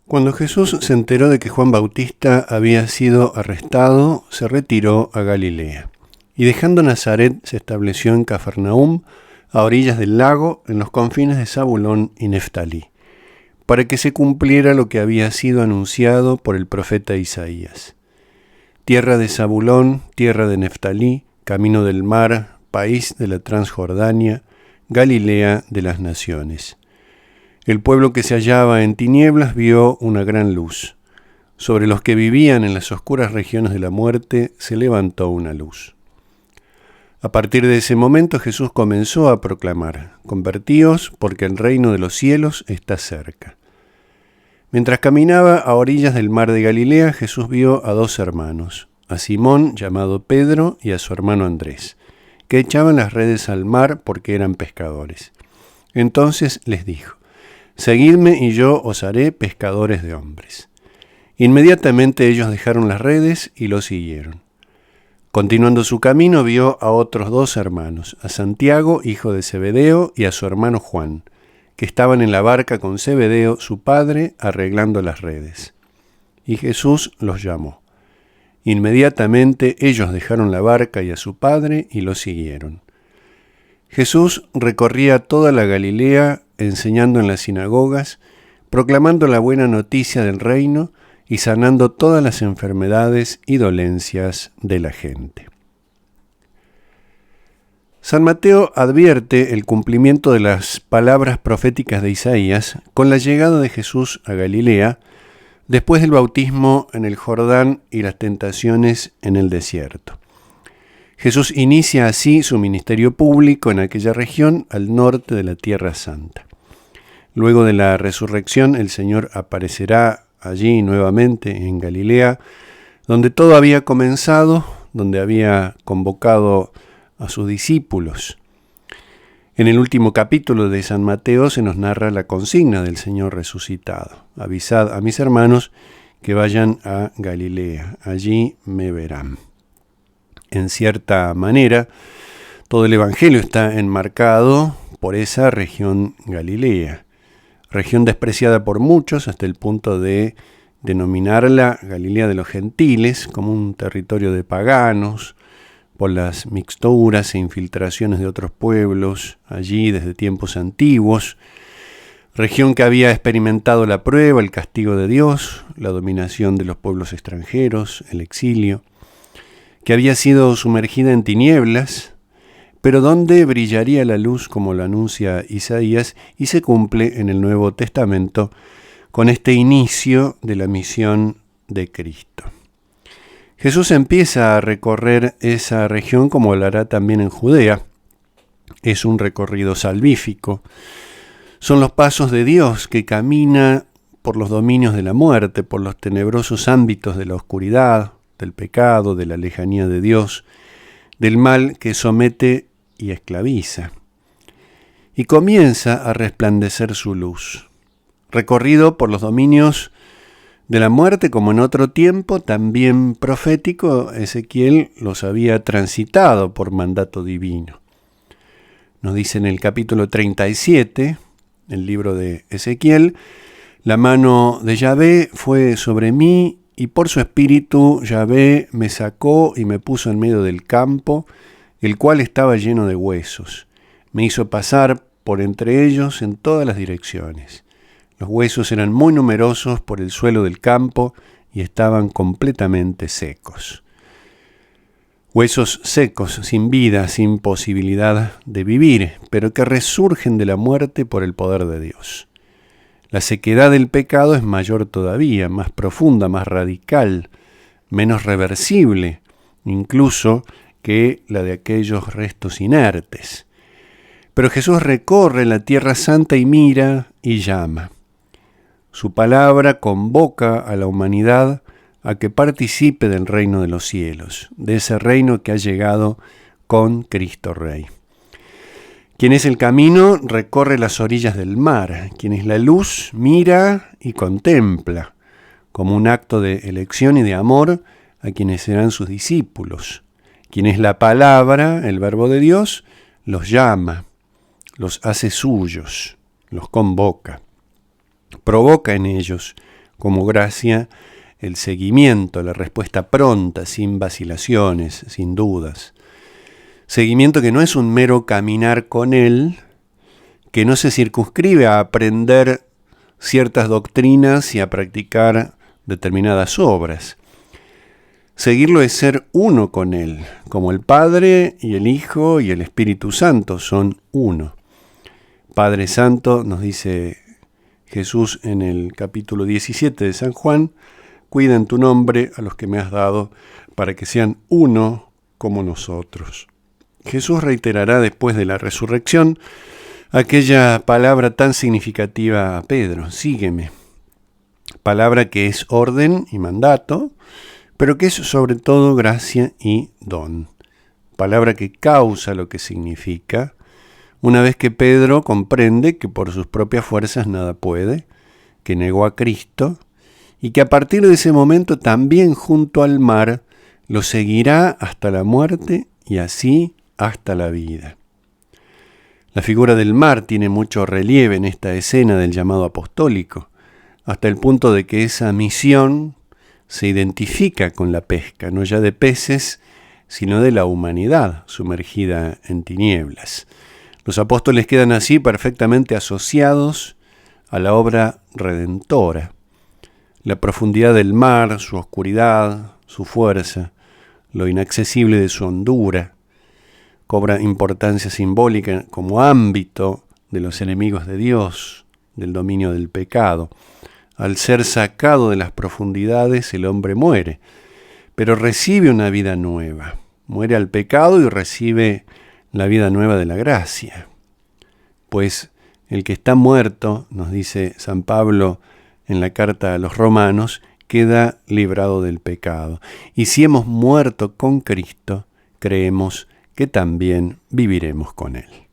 Cuando Jesús se enteró de que Juan Bautista había sido arrestado, se retiró a Galilea, y dejando Nazaret se estableció en Cafarnaúm, a orillas del lago, en los confines de Zabulón y Neftalí, para que se cumpliera lo que había sido anunciado por el profeta Isaías. Tierra de Zabulón, tierra de Neftalí, camino del mar, país de la Transjordania, Galilea de las naciones. El pueblo que se hallaba en tinieblas vio una gran luz. Sobre los que vivían en las oscuras regiones de la muerte se levantó una luz. A partir de ese momento Jesús comenzó a proclamar: «Convertíos, porque el reino de los cielos está cerca». Mientras caminaba a orillas del mar de Galilea, Jesús vio a dos hermanos, a Simón, llamado Pedro, y a su hermano Andrés, que echaban las redes al mar porque eran pescadores. Entonces les dijo: «Seguidme y yo os haré pescadores de hombres». Inmediatamente ellos dejaron las redes y lo siguieron. Continuando su camino vio a otros dos hermanos, a Santiago, hijo de Zebedeo, y a su hermano Juan, que estaban en la barca con Zebedeo, su padre, arreglando las redes. Y Jesús los llamó. Inmediatamente ellos dejaron la barca y a su padre y lo siguieron. Jesús recorría toda la Galilea, enseñando en las sinagogas, proclamando la buena noticia del reino y sanando todas las enfermedades y dolencias de la gente. San Mateo advierte el cumplimiento de las palabras proféticas de Isaías con la llegada de Jesús a Galilea, después del bautismo en el Jordán y las tentaciones en el desierto. Jesús inicia así su ministerio público en aquella región al norte de la Tierra Santa. Luego de la resurrección, el Señor aparecerá allí nuevamente en Galilea, donde todo había comenzado, donde había convocado a sus discípulos. En el último capítulo de San Mateo se nos narra la consigna del Señor resucitado: «Avisad a mis hermanos que vayan a Galilea, allí me verán». En cierta manera, todo el Evangelio está enmarcado por esa región Galilea, región despreciada por muchos hasta el punto de denominarla Galilea de los Gentiles, como un territorio de paganos, por las mixturas e infiltraciones de otros pueblos allí desde tiempos antiguos, región que había experimentado la prueba, el castigo de Dios, la dominación de los pueblos extranjeros, el exilio, que había sido sumergida en tinieblas, pero donde brillaría la luz, como lo anuncia Isaías, y se cumple en el Nuevo Testamento con este inicio de la misión de Cristo. Jesús empieza a recorrer esa región como lo hará también en Judea. Es un recorrido salvífico. Son los pasos de Dios que camina por los dominios de la muerte, por los tenebrosos ámbitos de la oscuridad, del pecado, de la lejanía de Dios, del mal que somete y esclaviza. Y comienza a resplandecer su luz. Recorrido por los dominios de la muerte, como en otro tiempo también profético, Ezequiel los había transitado por mandato divino. Nos dice en el capítulo 37, el libro de Ezequiel: «La mano de Yahvé fue sobre mí, y por su espíritu Yahvé me sacó y me puso en medio del campo, el cual estaba lleno de huesos. Me hizo pasar por entre ellos en todas las direcciones. Los huesos eran muy numerosos por el suelo del campo y estaban completamente secos». Huesos secos, sin vida, sin posibilidad de vivir, pero que resurgen de la muerte por el poder de Dios. La sequedad del pecado es mayor todavía, más profunda, más radical, menos reversible, incluso que la de aquellos restos inertes. Pero Jesús recorre la Tierra Santa y mira y llama. Su palabra convoca a la humanidad a que participe del reino de los cielos, de ese reino que ha llegado con Cristo Rey. Quien es el camino recorre las orillas del mar, quien es la luz mira y contempla, como un acto de elección y de amor a quienes serán sus discípulos. Quien es la palabra, el verbo de Dios, los llama, los hace suyos, los convoca, provoca en ellos como gracia el seguimiento, la respuesta pronta, sin vacilaciones, sin dudas. Seguimiento que no es un mero caminar con Él, que no se circunscribe a aprender ciertas doctrinas y a practicar determinadas obras. Seguirlo es ser uno con Él, como el Padre y el Hijo y el Espíritu Santo son uno. Padre Santo, nos dice Jesús en el capítulo 17 de San Juan, cuida en tu nombre a los que me has dado para que sean uno como nosotros. Jesús reiterará después de la resurrección aquella palabra tan significativa a Pedro, sígueme. Palabra que es orden y mandato, pero que es sobre todo gracia y don. Palabra que causa lo que significa, una vez que Pedro comprende que por sus propias fuerzas nada puede, que negó a Cristo, y que a partir de ese momento también junto al mar lo seguirá hasta la muerte y así hasta la vida. La figura del mar tiene mucho relieve en esta escena del llamado apostólico, hasta el punto de que esa misión se identifica con la pesca, no ya de peces, sino de la humanidad sumergida en tinieblas. Los apóstoles quedan así perfectamente asociados a la obra redentora. La profundidad del mar, su oscuridad, su fuerza, lo inaccesible de su hondura, cobra importancia simbólica como ámbito de los enemigos de Dios, del dominio del pecado. Al ser sacado de las profundidades, el hombre muere, pero recibe una vida nueva. Muere al pecado y recibe la vida nueva de la gracia. Pues el que está muerto, nos dice San Pablo en la carta a los Romanos, queda librado del pecado. Y si hemos muerto con Cristo, creemos que también viviremos con Él.